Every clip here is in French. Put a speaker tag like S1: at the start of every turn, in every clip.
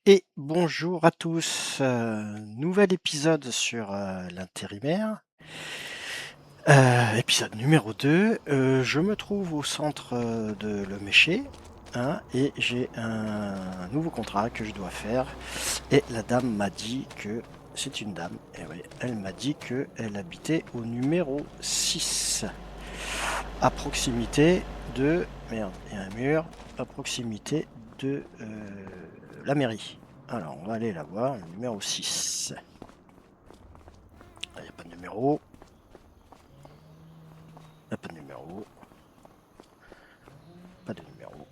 S1: Et bonjour à tous, nouvel épisode sur, l'intérimaire, épisode numéro 2. Je me trouve au centre, de Le Mécher, hein, et j'ai un nouveau contrat que je dois faire et la dame m'a dit que c'est une dame, et oui, elle m'a dit qu'elle habitait au numéro 6, à proximité de merde, il y a un mur, à proximité de, la mairie. Alors, on va aller la voir, le numéro 6. Il n'y a pas de numéro. Il n'y a pas de numéro. Pas de numéro.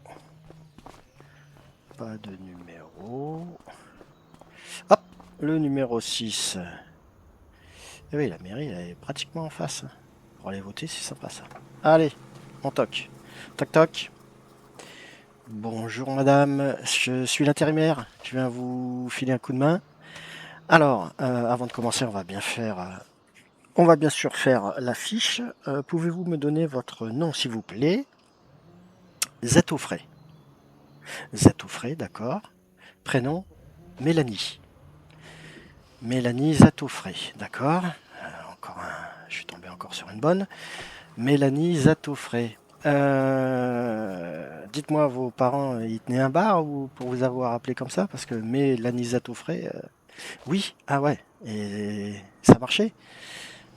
S1: Pas de numéro. Hop, le numéro 6. Eh oui, la mairie, elle est pratiquement en face. Pour aller voter, c'est sympa ça. Allez, on toque. Toc toc. Bonjour madame, je suis l'intérimaire. Je viens vous filer un coup de main. Alors, avant de commencer, on va bien sûr faire la fiche. Pouvez-vous me donner votre nom, s'il vous plaît? Zatoufray. Zatoufray, d'accord. Prénom, Mélanie. Mélanie Zatoufray, d'accord. Je suis tombé encore sur une bonne. Mélanie Zatoufray. Dites-moi, vos parents, ils tenaient un bar ou pour vous avoir appelé comme ça? Parce que Mélanie Zatoufray, oui, ah ouais. Et ça marchait?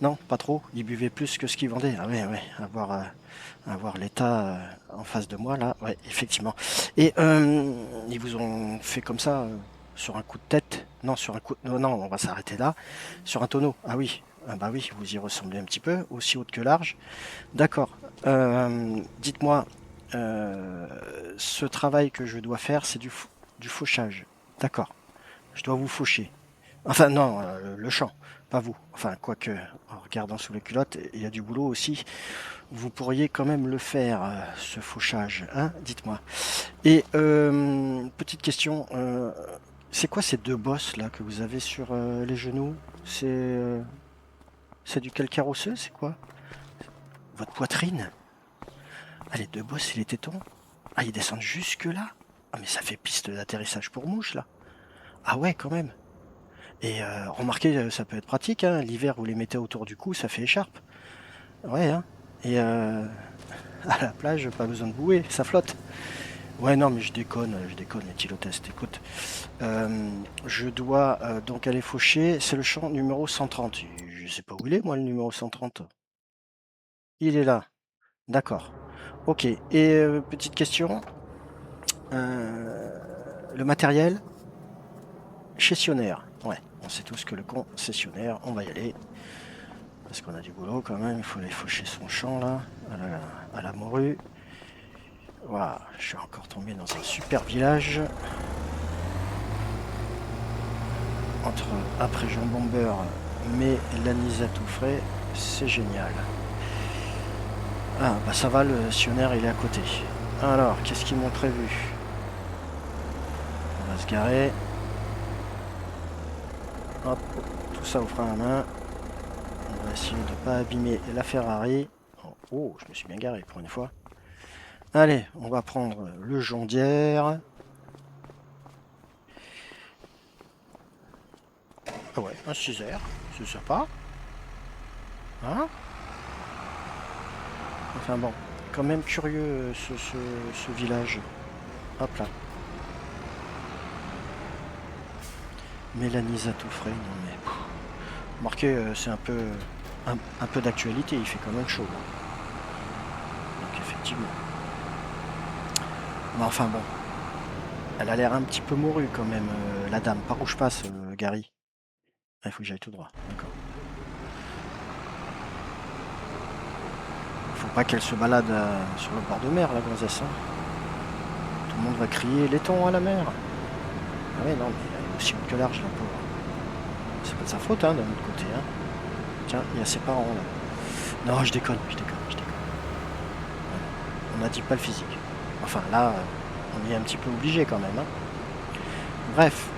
S1: Non, pas trop. Ils buvaient plus que ce qu'ils vendaient. Ah ouais, ouais. Avoir l'État en face de moi, là, ouais, effectivement. Et ils vous ont fait comme ça, sur un coup de tête? Non, sur un coup. Non, non, on va s'arrêter là. Sur un tonneau. Ah oui. Ah bah oui, vous y ressemblez un petit peu, aussi haute que large. D'accord. Dites-moi, euh, ce travail que je dois faire, c'est du fauchage. D'accord. Je dois vous faucher. Enfin, non, le champ, pas vous. Enfin, quoique, en regardant sous les culottes, il y a du boulot aussi. Vous pourriez quand même le faire, ce fauchage, hein? Dites-moi. Et petite question, c'est quoi ces deux bosses là que vous avez sur les genoux? C'est du calcaire osseux, c'est quoi? Votre poitrine? Ah, les deux bosses, c'est les tétons? Ah, ils descendent jusque là? Ah, mais ça fait piste d'atterrissage pour mouche là. Ah ouais, quand même. Et remarquez, ça peut être pratique, hein, l'hiver vous les mettez autour du cou, ça fait écharpe. Ouais, hein. Et à la plage, pas besoin de bouée, ça flotte. Ouais, non, mais je déconne, Éthylotest. Écoute, je dois donc aller faucher, c'est le champ numéro 130. Je sais pas où il est, moi, le numéro 130. Il est là, d'accord. Ok, et petite question, le matériel, gestionnaire. Ouais, on sait tous que le concessionnaire, on va y aller. Parce qu'on a du boulot quand même, il faut aller faucher son champ là, à la morue. Voilà, je suis encore tombé dans un super village. Entre après Jean Bomber, mais l'Anisa tout frais, c'est génial. Ah bah ça va, le sionnaire il est à côté. Alors, qu'est-ce qu'ils m'ont prévu? On va se garer. Hop, tout ça au frein à main. On va essayer de ne pas abîmer la Ferrari. Oh, je me suis bien garé pour une fois. Allez, on va prendre le jondière. Ah ouais, un 6R, c'est sympa. Hein? Enfin bon, quand même curieux ce village. Hop là. Mélanie Zatoufray, non mais... Marqué, c'est un peu d'actualité, il fait quand même chaud. Donc effectivement. Mais enfin bon, elle a l'air un petit peu mourue quand même, la dame. Par où je passe, Gary? Ah, il faut que j'aille tout droit, d'accord. Faut pas qu'elle se balade sur le bord de mer, la gonzesse. Hein. Tout le monde va crier laiton à la mer. Ah ouais, non, mais elle est aussi haute que large, la pauvre. C'est pas de sa faute, hein, d'un autre côté. Hein. Tiens, il y a ses parents, là. Non, je déconne, je déconne, je déconne. On n'a dit pas le physique. Enfin, là, on y est un petit peu obligé quand même. Hein. Bref,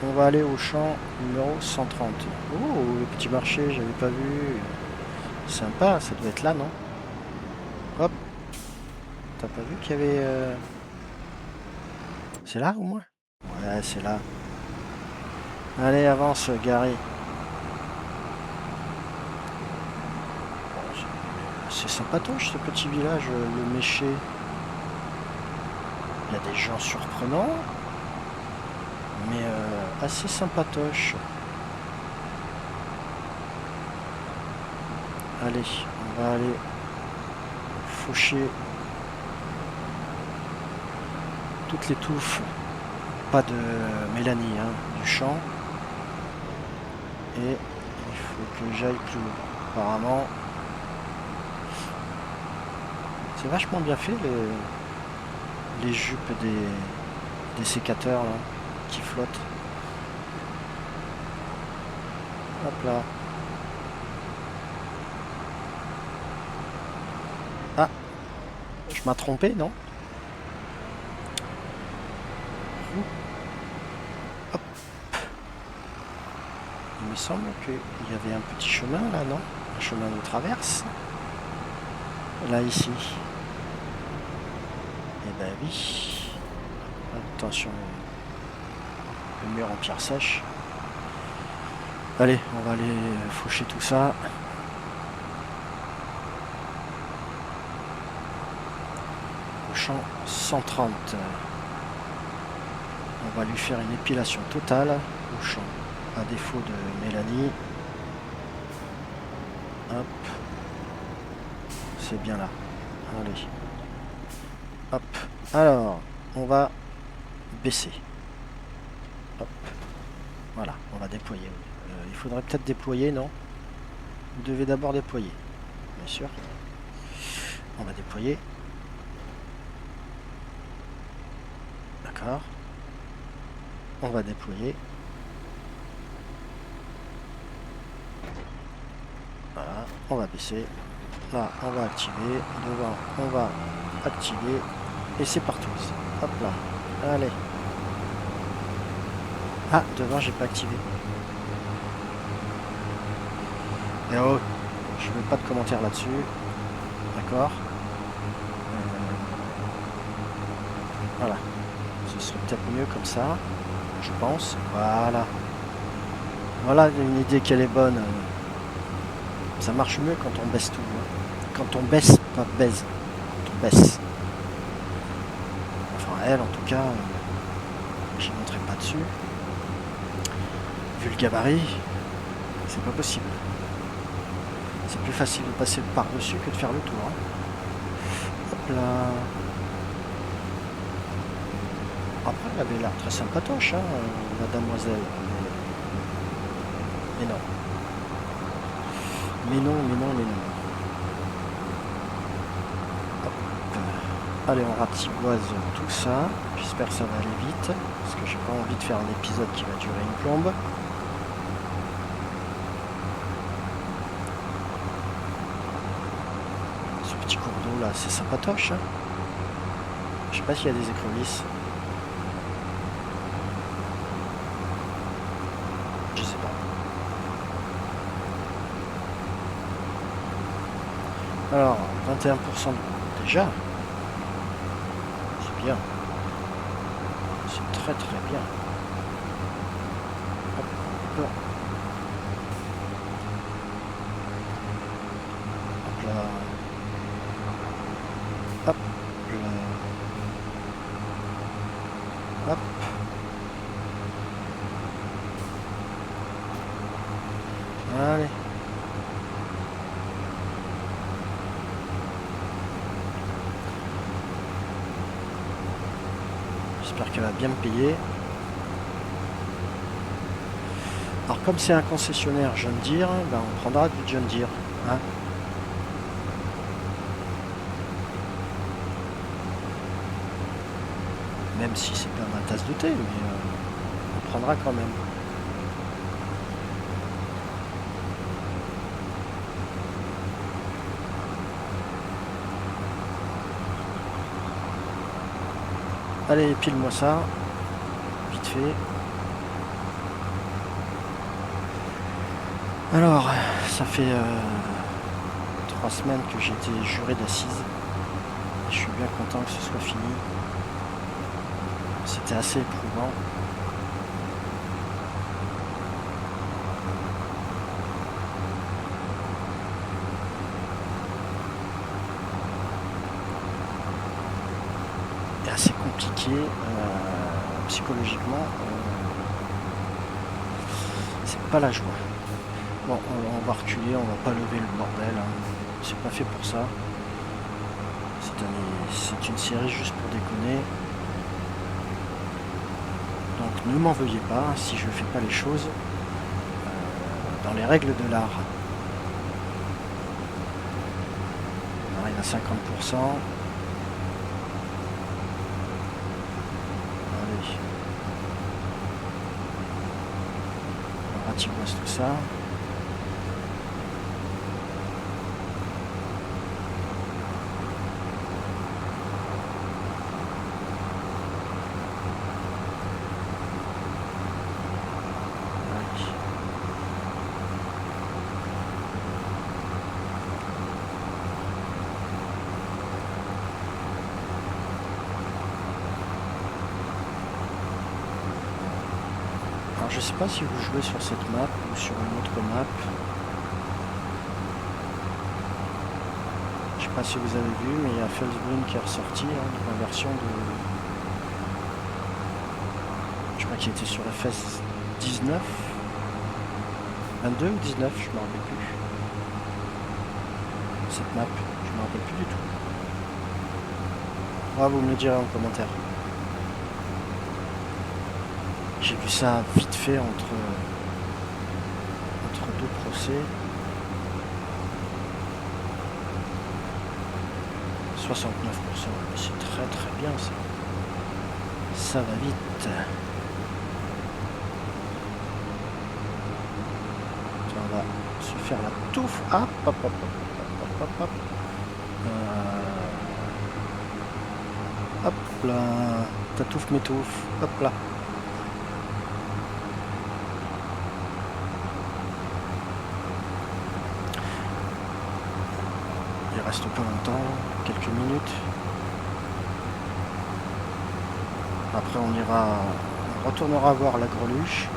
S1: on va aller au champ numéro 130. Oh, le petit marché, j'avais pas vu. Sympa, ça doit être là, non? Hop, t'as pas vu qu'il y avait... C'est là au moins? Ouais, c'est là. Allez, avance, Gary. C'est sympatoche ce petit village, le Méché. Il y a des gens surprenants, mais assez sympatoche. Allez, on va aller faucher toutes les touffes. Pas de Mélanie, hein, du champ. Et il faut que j'aille plus haut. Apparemment, c'est vachement bien fait les jupes des sécateurs là, qui flottent. Hop là. Ah, je m'ai trompé, non? Hop. Il me semble qu'il y avait un petit chemin là, non? Un chemin de traverse. Là, ici. Eh ben oui. Attention. Le mur en pierre sèche. Allez, on va aller faucher tout ça. Au champ 130. On va lui faire une épilation totale au champ. À défaut de Mélanie. Hop. C'est bien là. Allez. Hop. Alors, on va baisser. Hop. Voilà, on va déployer. Il faudrait peut-être déployer, non? Vous devez d'abord déployer. Bien sûr. On va déployer. D'accord. On va déployer. Voilà, on va baisser. Là, on va activer. Devant, on va activer. Et c'est parti. Hop là. Allez. Ah, devant, j'ai pas activé. Et oh, je veux pas de commentaires là-dessus. D'accord. Voilà. Ce serait peut-être mieux comme ça. Je pense. Voilà. Voilà une idée qu'elle est bonne. Ça marche mieux quand on baisse tout. Hein. Quand on baisse, pas baise. Quand on baisse. Enfin, elle, en tout cas, j'y monterai pas dessus. Vu le gabarit, c'est pas possible. C'est plus facile de passer par-dessus que de faire le tour. Hein. Hop là. Après, elle avait l'air très sympatoche, hein, la damoiselle. Mais non. Mais non, mais non, mais non. Hop. Allez, on ratiboise tout ça. J'espère que ça va aller vite. Parce que j'ai pas envie de faire un épisode qui va durer une plombe. Ce petit cours d'eau là, c'est sympatoche. Hein. Je sais pas s'il y a des écrevisses. Je sais pas. Alors, 21% de déjà. C'est bien. C'est très très bien. Hop, hop. Hop là. Hop là. Hop. Allez. J'espère qu'elle va bien me payer. Alors comme c'est un concessionnaire John Deere, ben on prendra du John Deere. Hein. Même si c'est pas ma tasse de thé, mais on prendra quand même. Allez, pile-moi ça. Vite fait. Alors, ça fait 3 semaines que j'ai été juré d'assises. Je suis bien content que ce soit fini. C'était assez éprouvant. psychologiquement, c'est pas la joie. Bon, on va reculer, on va pas lever le bordel, hein. C'est pas fait pour ça. C'est une série juste pour déconner. Donc ne m'en veuillez pas si je ne fais pas les choses dans les règles de l'art. On arrive à 50%. Allez. On ratiboise tout ça. Je sais pas si vous jouez sur cette map ou sur une autre map. Je sais pas si vous avez vu, mais il y a Felsbrunn qui est ressorti, hein, la version de... Je crois qu'il était sur FS 19, 22 ou 19, je me rappelle plus. Cette map, je me rappelle plus du tout. Ah, vous me le direz en commentaire. J'ai vu ça vite fait entre deux procès. 69%, c'est très très bien ça. Ça va vite. On va se faire la touffe. Hop, hop, hop, hop, hop, hop. Hop là. Ta touffe m'étouffe. Hop là. Il reste pas longtemps, quelques minutes. Après on retournera voir la greluche.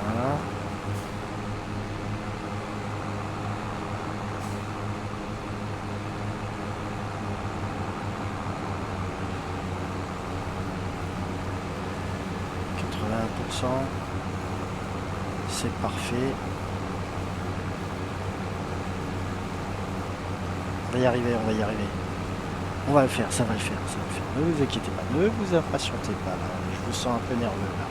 S1: Voilà. C'est parfait. On va y arriver, on va y arriver. On va le faire, ça va le faire, ça va le faire. Ne vous inquiétez pas, ne vous impatientez pas. Là. Je vous sens un peu nerveux là.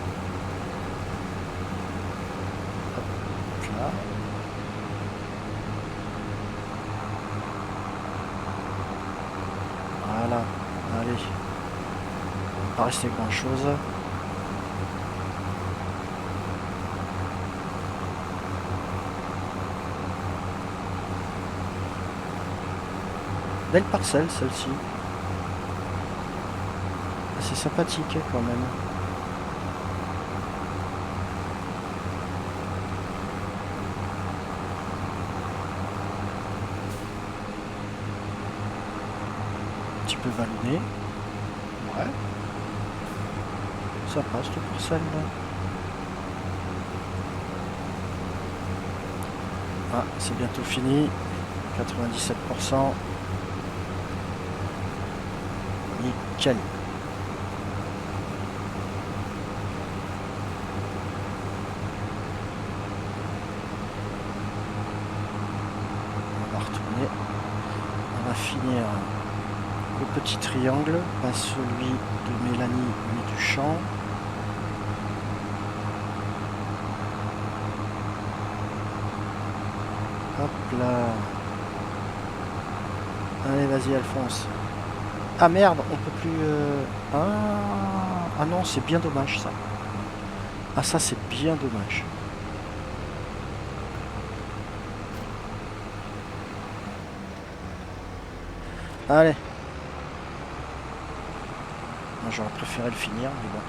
S1: Hop là. Voilà, allez. Il va pas rester grand chose. Belle parcelle celle-ci. C'est sympathique quand même. Un petit peu vallonné. Ouais. Ça passe cette parcelle là. Ah, c'est bientôt fini. 97%. Nickel. On va retourner. On va finir le petit triangle, pas celui de Mélanie mais du champ. Hop là. Allez, vas-y Alphonse. Ah merde, on peut plus... Ah non, c'est bien dommage ça. Ah ça c'est bien dommage. Allez. Moi j'aurais préféré le finir, mais bon.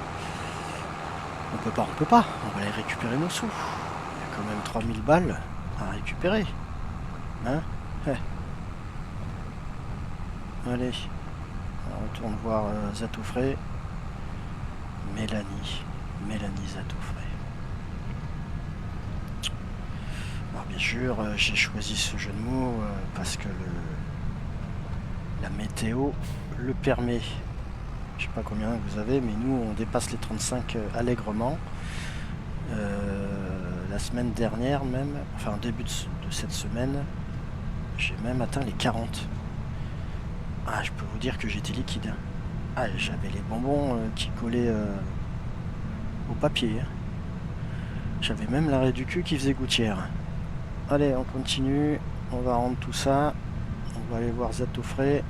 S1: On peut pas. On va aller récupérer nos sous. Il y a quand même 3000 balles à récupérer. Hein? Allez. On retourne voir Zatoufré. Mélanie. Mélanie Zatoufré. Alors bien sûr, j'ai choisi ce jeu de mots parce que la météo le permet. Je sais pas combien vous avez, mais nous on dépasse les 35 allègrement. La semaine dernière même, enfin au début de cette semaine, j'ai même atteint les 40. Ah, je peux vous dire que j'étais liquide. Ah, j'avais les bonbons qui collaient au papier. J'avais même l'arrêt du cul qui faisait gouttière. Allez, on continue. On va rendre tout ça. On va aller voir Zatoufré.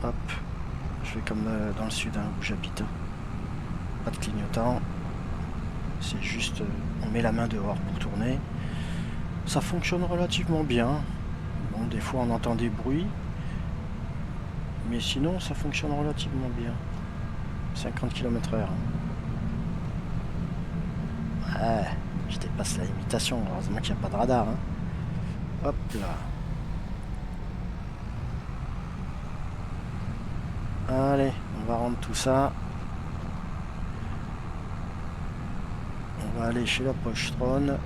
S1: Hop. Je fais comme dans le sud hein, où j'habite. Pas de clignotant. C'est juste, on met la main dehors pour tourner. Ça fonctionne relativement bien. Bon, des fois on entend des bruits. Mais sinon, ça fonctionne relativement bien. 50 km/h. Ouais, je dépasse la limitation. Heureusement qu'il n'y a pas de radar. Hein. Hop là. Allez, on va rendre tout ça. On va aller chez la pochetronne.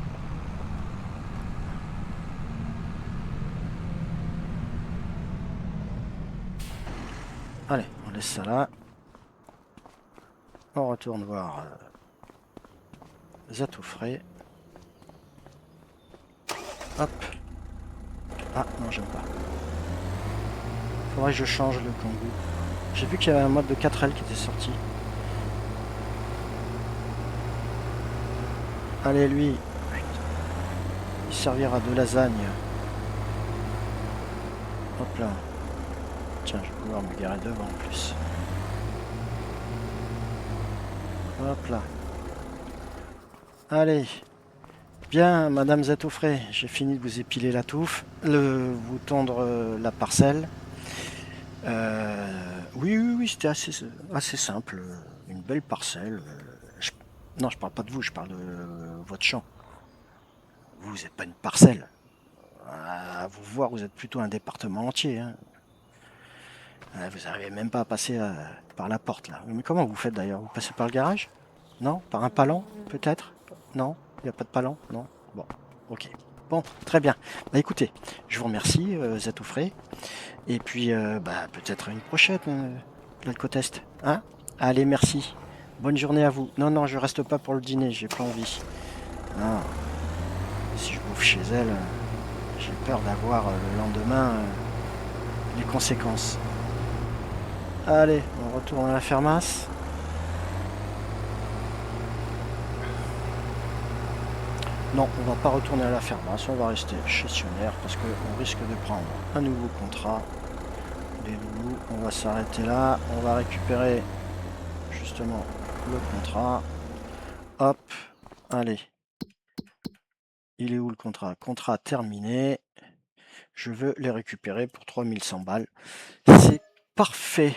S1: Allez, on laisse ça là. On retourne voir Zatoufré. Hop. Ah, non, j'aime pas. Faudrait que je change le Kangoo. J'ai vu qu'il y avait un mode de 4L qui était sorti. Allez, lui. Il servira de lasagne. Hop là. Tiens, je vais pouvoir me garer devant en plus. Hop là. Allez. Bien, Madame Zatoufré, j'ai fini de vous épiler la touffe, vous tondre la parcelle. Oui, c'était assez simple. Une belle parcelle. Non, je parle pas de vous, je parle de votre champ. Vous n'êtes pas une parcelle. À vous voir, vous êtes plutôt un département entier. Hein. Vous n'arrivez même pas à passer par la porte là. Mais comment vous faites d'ailleurs? Vous passez par le garage? Non? Par un palan peut-être? Non? Il n'y a pas de palan? Non? Bon, ok. Bon, très bien. Bah écoutez, je vous remercie, Zatoufré. Et puis, peut-être une prochaine, l'alcotest. Hein? Allez, merci. Bonne journée à vous. Non, non, je reste pas pour le dîner, j'ai pas envie. Non. Si je bouffe chez elle, j'ai peur d'avoir le lendemain les conséquences. Allez, on retourne à la fermasse. Non, on va pas retourner à la fermasse, on va rester gestionnaire parce qu'on risque de prendre un nouveau contrat. Les loulous, on va s'arrêter là, on va récupérer justement le contrat. Hop, allez. Il est où le contrat? Contrat terminé. Je veux les récupérer pour 3100 balles. C'est parfait.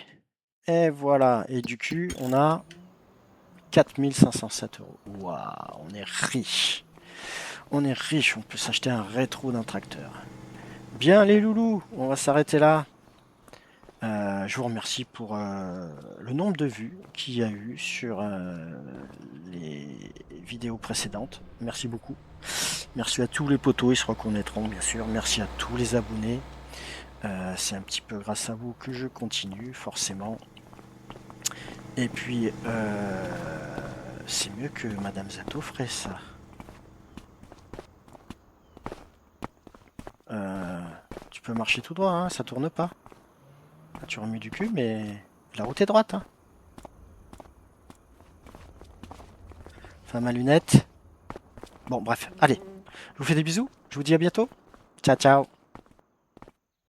S1: Et voilà. Et du cul, on a 4507 euros. Waouh, on est riche. On est riche, on peut s'acheter un rétro d'un tracteur. Bien les loulous, on va s'arrêter là. Je vous remercie pour le nombre de vues qu'il y a eu sur les vidéos précédentes. Merci beaucoup. Merci à tous les potos, ils se reconnaîtront bien sûr. Merci à tous les abonnés. C'est un petit peu grâce à vous que je continue, forcément. Et puis, c'est mieux que Madame Zato ferait ça. Tu peux marcher tout droit, hein, ça tourne pas. Tu remues du cul, mais la route est droite. Hein. Femme à lunettes. Bon, bref, allez. Je vous fais des bisous. Je vous dis à bientôt. Ciao, ciao.